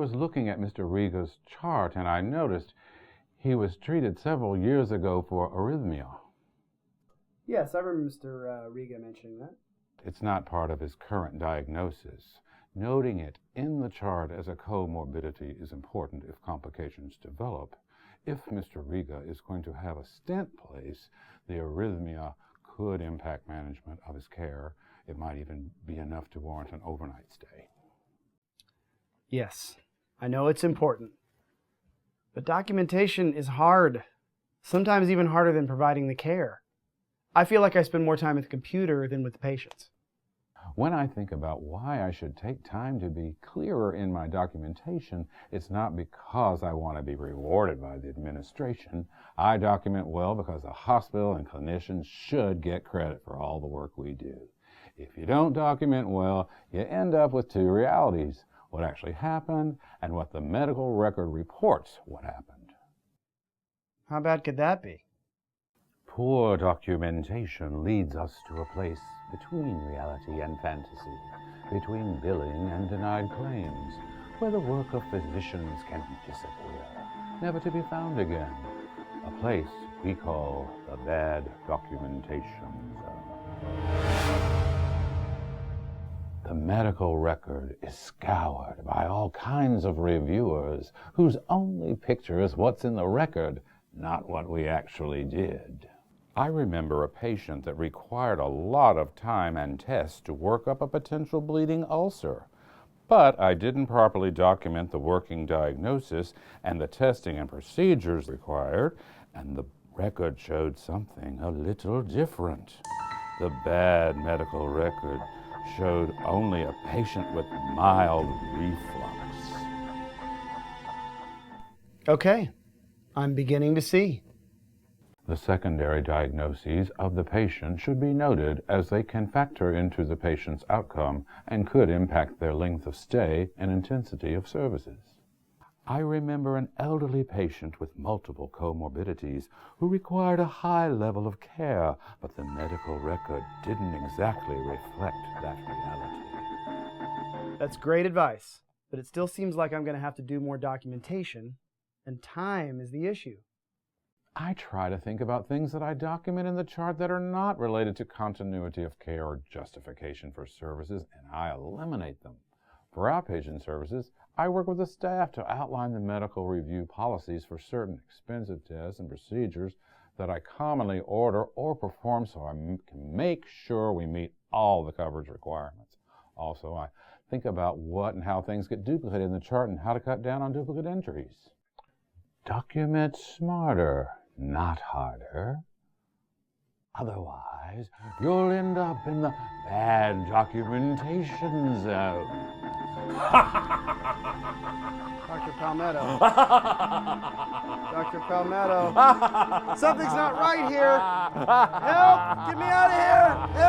was looking at Mr. Riga's chart and I noticed he was treated several years ago for arrhythmia. Yes, I remember Mr. Riga mentioning that. It's not part of his current diagnosis. Noting it in the chart as a comorbidity is important if complications develop. If Mr. Riga is going to have a stent placed, the arrhythmia could impact management of his care. It might even be enough to warrant an overnight stay. Yes, I know it's important. But documentation is hard, sometimes even harder than providing the care. I feel like I spend more time with the computer than with the patients. When I think about why I should take time to be clearer in my documentation, it's not because I want to be rewarded by the administration. I document well because the hospital and clinicians should get credit for all the work we do. If you don't document well, you end up with two realities: what actually happened and what the medical record reports what happened. How bad could that be? Poor documentation leads us to a place between reality and fantasy, between billing and denied claims, where the work of physicians can disappear, never to be found again. A place we call the bad documentation zone. The medical record is scoured by all kinds of reviewers whose only picture is what's in the record, not what we actually did. I remember a patient that required a lot of time and tests to work up a potential bleeding ulcer. But I didn't properly document the working diagnosis and the testing and procedures required, and the record showed something a little different. The bad medical record showed only a patient with mild reflux. Okay, I'm beginning to see. The secondary diagnoses of the patient should be noted, as they can factor into the patient's outcome and could impact their length of stay and intensity of services. I remember an elderly patient with multiple comorbidities who required a high level of care, but the medical record didn't exactly reflect that reality. That's great advice, but it still seems like I'm going to have to do more documentation, and time is the issue. I try to think about things that I document in the chart that are not related to continuity of care or justification for services, and I eliminate them. For outpatient services, I work with the staff to outline the medical review policies for certain expensive tests and procedures that I commonly order or perform, so I can make sure we meet all the coverage requirements. Also, I think about what and how things get duplicated in the chart and how to cut down on duplicate entries. Document smarter, not harder. Otherwise, you'll end up in the bad documentation zone. Dr. Palmetto. Dr. Palmetto. Something's not right here. Help! Get me out of here! Help!